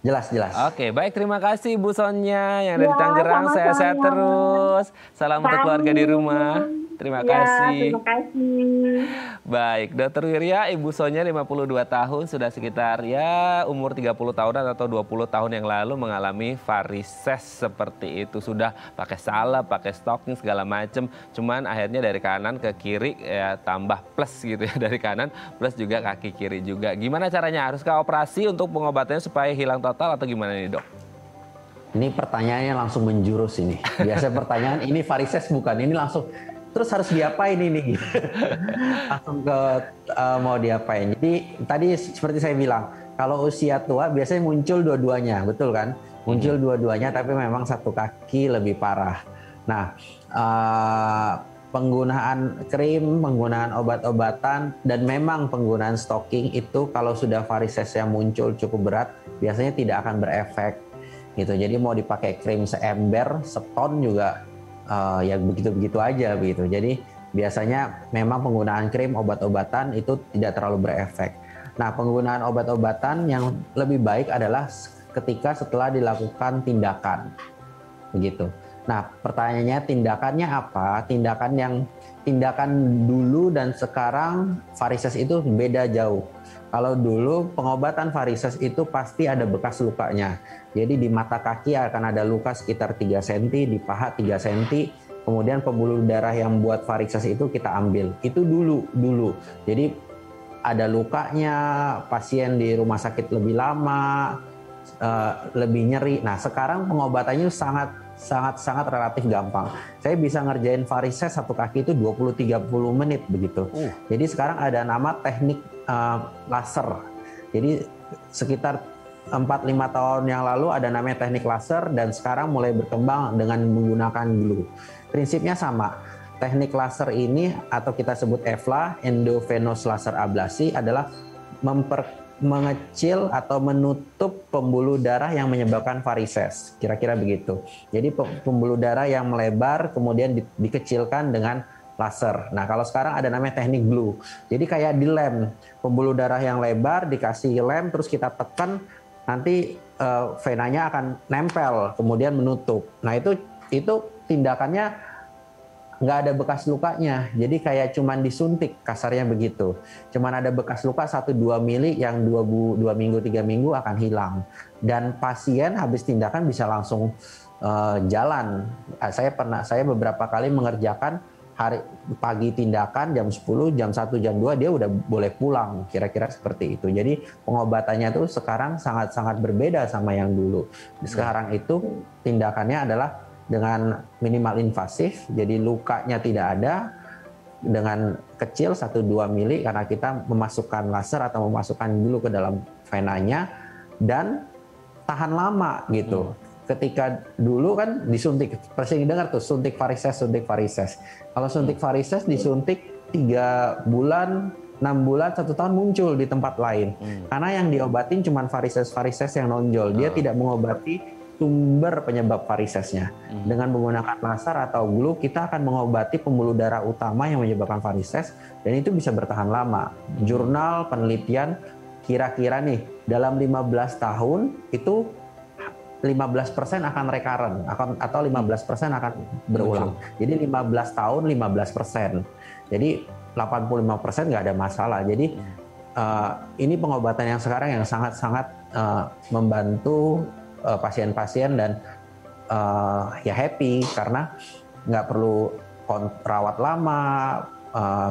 Jelas. Oke, baik, terima kasih Bu Sonya yang ada di Tangerang. Sehat-sehat terus. Salam untuk keluarga di rumah. Terima kasih. Terima kasih. Baik, Dokter Wirya, Ibu Sonya 52 tahun, sudah sekitar ya umur 30 tahunan atau 20 tahun yang lalu mengalami varises seperti itu. Sudah pakai salep, pakai stocking segala macam. Cuman akhirnya dari kanan ke kiri ya tambah plus gitu ya, dari kanan plus juga kaki kiri juga. Gimana caranya? Haruskah operasi untuk pengobatannya supaya hilang total atau gimana nih Dok? Ini pertanyaannya langsung menjurus ini. Biasa pertanyaan ini varises bukan, ini langsung terus harus diapain ini? Langsung ke mau diapain. Jadi tadi seperti saya bilang, kalau usia tua biasanya muncul dua-duanya, betul kan? Muncul dua-duanya tapi memang satu kaki lebih parah. Nah, penggunaan krim, penggunaan obat-obatan, dan memang penggunaan stocking itu kalau sudah varises yang muncul cukup berat, biasanya tidak akan berefek. Gitu. Jadi mau dipakai krim seember, seton juga ya begitu-begitu aja begitu. Jadi biasanya memang penggunaan krim, obat-obatan itu tidak terlalu berefek. Nah, penggunaan obat-obatan yang lebih baik adalah ketika setelah dilakukan tindakan. Begitu. Nah, pertanyaannya tindakannya apa? Tindakan dulu dan sekarang varises itu beda jauh. Kalau dulu pengobatan varises itu pasti ada bekas lukanya. Jadi di mata kaki akan ada luka sekitar 3 cm, di paha 3 cm, kemudian pembuluh darah yang buat varises itu kita ambil. Itu dulu. Jadi ada lukanya, pasien di rumah sakit lebih lama, lebih nyeri. Nah, sekarang pengobatannya sangat relatif gampang. Saya bisa ngerjain varises satu kaki itu 20-30 menit begitu. Jadi sekarang ada nama teknik laser. Jadi sekitar 4-5 tahun yang lalu ada namanya teknik laser dan sekarang mulai berkembang dengan menggunakan glue. Prinsipnya sama. Teknik laser ini atau kita sebut EVLA, endovenous laser ablasi, adalah mengecil atau menutup pembuluh darah yang menyebabkan varises. Kira-kira begitu. Jadi pembuluh darah yang melebar kemudian dikecilkan dengan laser. Nah, kalau sekarang ada namanya teknik glue. Jadi kayak dilem, pembuluh darah yang lebar dikasih lem terus kita tekan, nanti venanya akan nempel kemudian menutup. Nah, itu tindakannya nggak ada bekas lukanya, jadi kayak cuman disuntik, kasarnya begitu. Cuman ada bekas luka 1-2 mili yang 2 minggu 3 minggu akan hilang. Dan pasien habis tindakan bisa langsung jalan. Saya beberapa kali mengerjakan hari pagi tindakan jam 10, jam 1, jam 2 dia udah boleh pulang, kira-kira seperti itu. Jadi pengobatannya tuh sekarang sangat-sangat berbeda sama yang dulu. Sekarang itu tindakannya adalah dengan minimal invasif, jadi lukanya tidak ada, dengan kecil 1-2 mili karena kita memasukkan laser atau memasukkan glue ke dalam venanya, dan tahan lama gitu. Ketika dulu kan disuntik, pasti dengar tuh suntik varises. Kalau suntik varises disuntik 3 bulan, 6 bulan, 1 tahun muncul di tempat lain. Karena yang diobatin cuma varises yang nonjol. Dia tidak mengobati sumber penyebab varisesnya. Dengan menggunakan laser atau glue, kita akan mengobati pembuluh darah utama yang menyebabkan varises, dan itu bisa bertahan lama. Jurnal penelitian kira-kira nih, dalam 15 tahun itu 15% akan recurrent atau 15% akan berulang. Jadi 15 tahun 15%. Jadi 85% nggak ada masalah. Jadi ini pengobatan yang sekarang yang sangat-sangat membantu pasien-pasien dan ya happy karena nggak perlu rawat lama,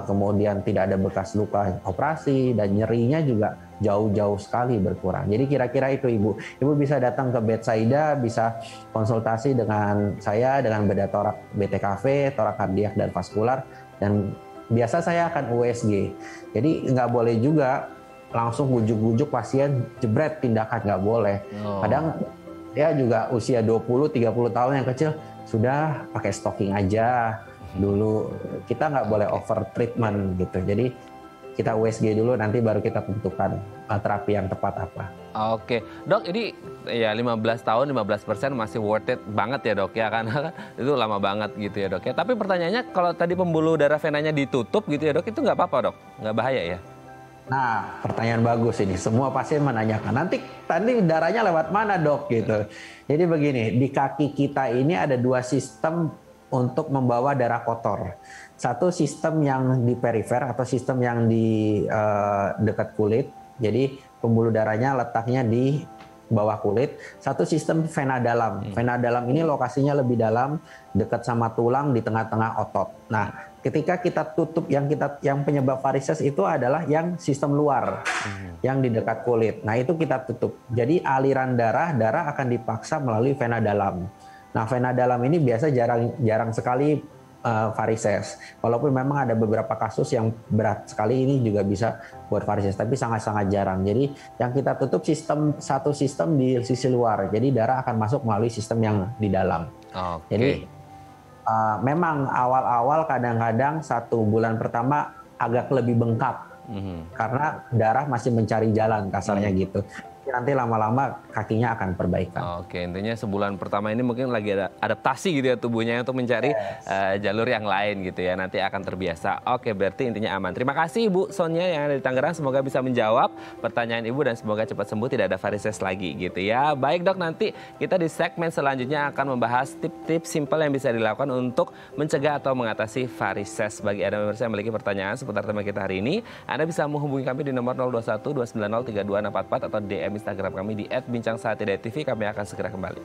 kemudian tidak ada bekas luka operasi, dan nyerinya juga jauh-jauh sekali berkurang. Jadi kira-kira itu Ibu bisa datang ke Betsaida, bisa konsultasi dengan saya, dengan bedah torak BTKV, torak kardiak dan vaskular, dan biasa saya akan USG. Jadi nggak boleh juga langsung bujuk-bujuk pasien jebret tindakan, nggak boleh. Kadang ya juga usia 20-30 tahun yang kecil sudah pakai stocking aja dulu. Kita nggak boleh over treatment gitu. Jadi kita USG dulu, nanti baru kita tentukan terapi yang tepat apa. Oke, Dok, ini ya 15 tahun 15% masih worth it banget ya, Dok, ya, karena itu lama banget gitu ya, Dok, ya. Tapi pertanyaannya, kalau tadi pembuluh darah venanya ditutup gitu ya, Dok, itu nggak apa-apa, Dok? Nggak bahaya ya? Nah, pertanyaan bagus ini. Semua pasien menanyakan, nanti darahnya lewat mana, Dok, gitu. Jadi begini, di kaki kita ini ada 2 sistem untuk membawa darah kotor. Satu sistem yang di perifer atau sistem yang di dekat kulit. Jadi pembuluh darahnya letaknya di bawah kulit. Satu sistem vena dalam. Vena dalam ini lokasinya lebih dalam, dekat sama tulang, di tengah-tengah otot. Nah, ketika kita tutup yang penyebab varises itu adalah yang sistem luar, yang di dekat kulit. Nah itu kita tutup. Jadi aliran darah akan dipaksa melalui vena dalam. Nah vena dalam ini biasa jarang sekali varises. Walaupun memang ada beberapa kasus yang berat sekali ini juga bisa buat varises, tapi sangat-sangat jarang. Jadi yang kita tutup satu sistem di sisi luar. Jadi darah akan masuk melalui sistem yang di dalam. Jadi memang awal-awal kadang-kadang 1 bulan pertama agak lebih bengkak karena darah masih mencari jalan kasarnya gitu. Nanti lama-lama kakinya akan perbaikan. Oke, intinya sebulan pertama ini mungkin lagi ada adaptasi gitu ya tubuhnya untuk mencari jalur yang lain gitu ya. Nanti akan terbiasa. Oke, berarti intinya aman. Terima kasih Ibu Sonia yang ada di Tangerang. Semoga bisa menjawab pertanyaan Ibu dan semoga cepat sembuh, tidak ada varises lagi gitu ya. Baik Dok, nanti kita di segmen selanjutnya akan membahas tips-tips simpel yang bisa dilakukan untuk mencegah atau mengatasi varises. Bagi Anda pemirsa yang memiliki pertanyaan seputar tema kita hari ini, Anda bisa menghubungi kami di nomor 021 290 32644 atau DM Instagram kami di @bincangsaat.tv. Kami akan segera kembali.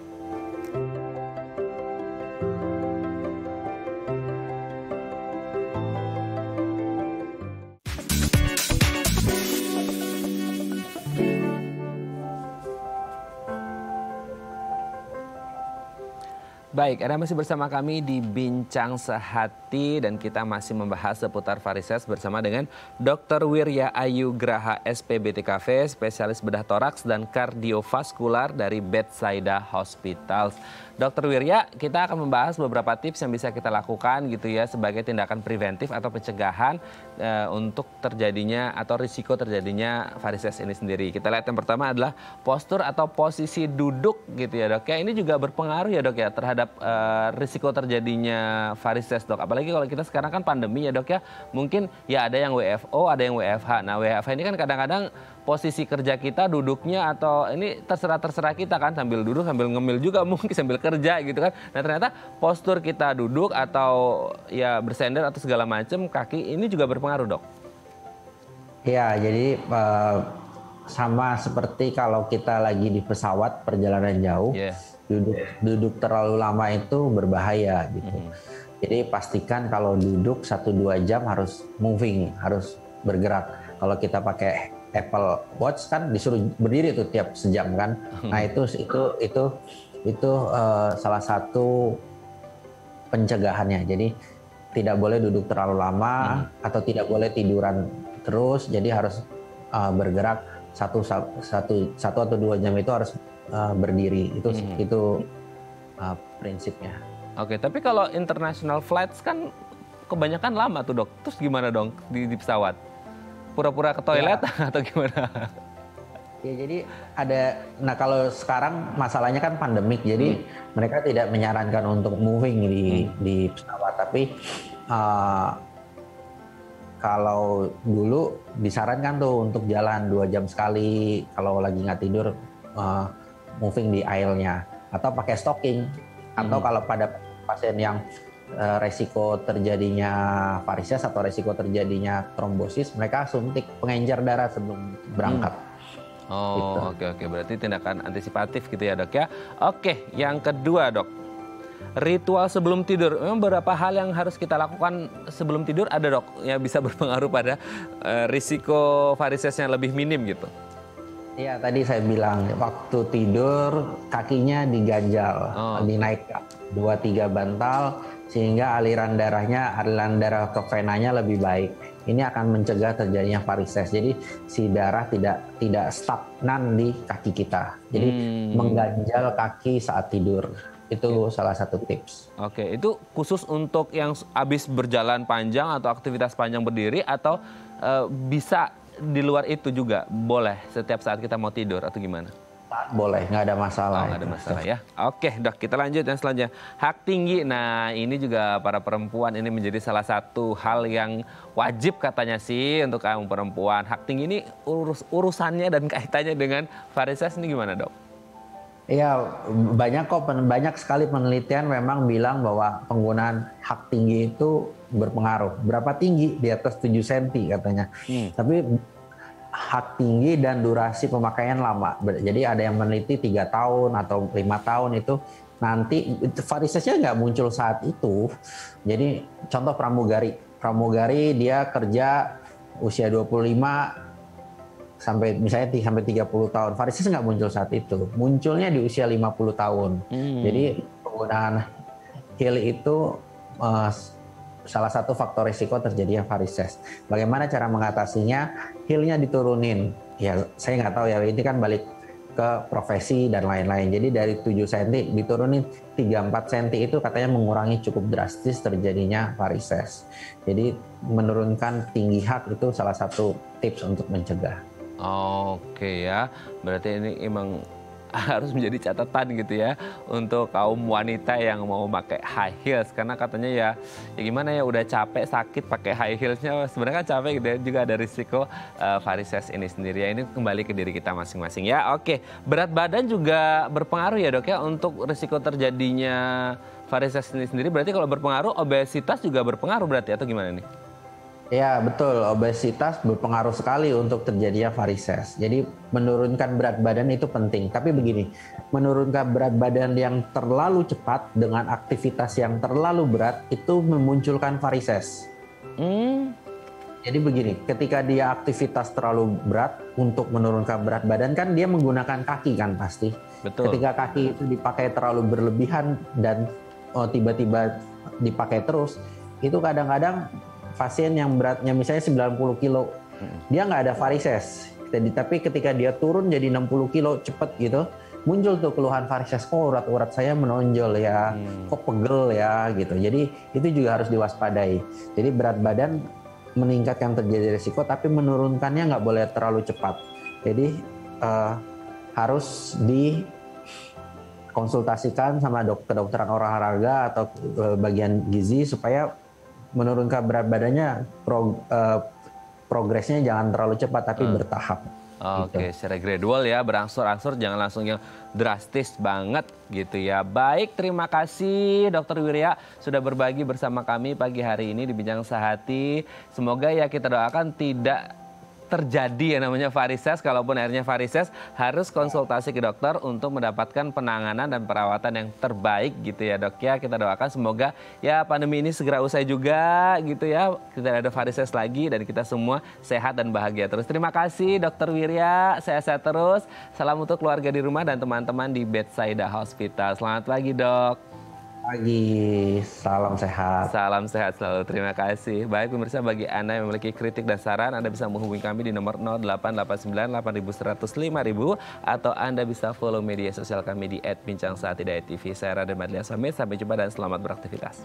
Baik, Anda masih bersama kami di Bincang Sehati dan kita masih membahas seputar varises bersama dengan Dr. Wirya Ayu Graha SPBTKV, spesialis bedah toraks dan kardiovaskular dari Bethsaida Hospitals. Dr. Wirya, kita akan membahas beberapa tips yang bisa kita lakukan gitu ya sebagai tindakan preventif atau pencegahan untuk terjadinya atau risiko terjadinya varises ini sendiri. Kita lihat yang pertama adalah postur atau posisi duduk gitu ya Dok ya. Ini juga berpengaruh ya Dok ya terhadap risiko terjadinya varises Dok. Apalagi kalau kita sekarang kan pandemi ya Dok ya. Mungkin ya ada yang WFO, ada yang WFH. Nah WFH ini kan kadang-kadang posisi kerja kita duduknya atau ini terserah kita kan sambil duduk sambil ngemil juga mungkin sambil kerja gitu kan. Nah ternyata postur kita duduk atau ya bersender atau segala macam kaki ini juga berpengaruh Dok. Ya jadi sama seperti kalau kita lagi di pesawat perjalanan jauh, duduk terlalu lama itu berbahaya gitu. Jadi pastikan kalau duduk 1-2 jam harus moving, harus bergerak. Kalau kita pakai Apple Watch kan disuruh berdiri tuh tiap sejam kan. Nah itu salah satu pencegahannya. Jadi tidak boleh duduk terlalu lama atau tidak boleh tiduran terus. Jadi harus bergerak 1 atau 2 jam itu harus berdiri. Itu prinsipnya. Oke, tapi kalau international flights kan kebanyakan lama tuh Dok. Terus gimana dong di pesawat? Pura-pura ke toilet atau gimana? Ya jadi nah kalau sekarang masalahnya kan pandemik, jadi mereka tidak menyarankan untuk moving di pesawat, tapi kalau dulu disarankan tuh untuk jalan 2 jam sekali, kalau lagi nggak tidur moving di aisle-nya, atau pakai stocking, atau kalau pada pasien yang resiko terjadinya varises atau resiko terjadinya trombosis, mereka suntik pengencer darah sebelum berangkat. Oh gitu. Oke. Berarti tindakan antisipatif gitu ya Dok ya. Oke, yang kedua Dok, ritual sebelum tidur. Memang beberapa hal yang harus kita lakukan sebelum tidur ada Dok yang bisa berpengaruh pada risiko varisesnya lebih minim gitu. Iya, tadi saya bilang waktu tidur kakinya diganjal, dinaikkan 2-3 bantal sehingga aliran darah ke venanya lebih baik. Ini akan mencegah terjadinya varises. Jadi si darah tidak stagnan di kaki kita. Jadi mengganjal kaki saat tidur. Itu salah satu tips. Oke, itu khusus untuk yang habis berjalan panjang atau aktivitas panjang berdiri atau bisa di luar itu juga boleh setiap saat kita mau tidur atau gimana? Boleh, nggak ada masalah. Nggak ada masalah ya. Oke Dok, kita lanjut yang selanjutnya. Hak tinggi. Nah ini juga para perempuan ini menjadi salah satu hal yang wajib katanya sih untuk kamu perempuan. Hak tinggi ini urusannya dan kaitannya dengan varises ini gimana Dok? Iya, banyak sekali penelitian memang bilang bahwa penggunaan hak tinggi itu berpengaruh. Berapa tinggi? Di atas 7 cm katanya. Tapi hak tinggi dan durasi pemakaian lama. Jadi ada yang meneliti 3 tahun atau 5 tahun itu nanti varisesnya nggak muncul saat itu. Jadi contoh pramugari pramugari dia kerja usia 25 sampai misalnya sampai 30 tahun. Varises nggak muncul saat itu. Munculnya di usia 50 tahun. Jadi penggunaan HIL itu salah satu faktor risiko terjadinya varises. Bagaimana cara mengatasinya? HIL-nya diturunin. Ya saya nggak tahu ya, ini kan balik ke profesi dan lain-lain. Jadi dari 7 cm diturunin 3-4 cm itu katanya mengurangi cukup drastis terjadinya varises. Jadi menurunkan tinggi HAK itu salah satu tips untuk mencegah. Oke ya, berarti ini emang harus menjadi catatan gitu ya untuk kaum wanita yang mau pakai high heels, karena katanya ya gimana ya, udah capek sakit pakai high heelsnya, sebenarnya kan capek gitu ya, juga ada risiko varises ini sendiri ya. Ini kembali ke diri kita masing-masing ya. Oke, berat badan juga berpengaruh ya dok ya untuk risiko terjadinya varises ini sendiri. Berarti kalau berpengaruh, obesitas juga berpengaruh berarti atau gimana nih? Ya betul, obesitas berpengaruh sekali untuk terjadinya varises. Jadi menurunkan berat badan itu penting. Tapi begini, menurunkan berat badan yang terlalu cepat dengan aktivitas yang terlalu berat itu memunculkan varises. Jadi begini, ketika dia aktivitas terlalu berat untuk menurunkan berat badan kan dia menggunakan kaki kan pasti. Betul. Ketika kaki itu dipakai terlalu berlebihan dan tiba-tiba dipakai terus, itu kadang-kadang pasien yang beratnya misalnya 90 kilo, dia nggak ada varises. Tapi ketika dia turun jadi 60 kilo cepet gitu, muncul tuh keluhan varises. Oh, urat-urat saya menonjol ya, kok pegel ya gitu. Jadi itu juga harus diwaspadai. Jadi berat badan meningkatkan terjadi risiko, tapi menurunkannya nggak boleh terlalu cepat. Jadi harus dikonsultasikan sama kedokteran olahraga atau bagian gizi supaya menurunkan berat badannya, progresnya jangan terlalu cepat tapi bertahap. Oke, secara gradual ya, berangsur-angsur, jangan langsung yang drastis banget gitu ya. Baik, terima kasih Dr. Wirya sudah berbagi bersama kami pagi hari ini di Bincang Sehati. Semoga ya kita doakan tidak terjadi yang namanya varises. Kalaupun akhirnya varises, harus konsultasi ke dokter untuk mendapatkan penanganan dan perawatan yang terbaik gitu ya dok ya. Kita doakan semoga ya pandemi ini segera usai juga gitu ya, tidak ada varises lagi dan kita semua sehat dan bahagia terus. Terima kasih Dr. Wirya, sehat-sehat terus. Salam untuk keluarga di rumah dan teman-teman di Bethsaida Hospital. Selamat pagi dok. Pagi, salam sehat. Salam sehat selalu, terima kasih. Baik pemirsa, bagi Anda yang memiliki kritik dan saran, Anda bisa menghubungi kami di nomor 0889 8100 5000 atau Anda bisa follow media sosial kami di @bincangsehati.tv. Saya Raden Madlia Samit, sampai jumpa dan selamat beraktivitas.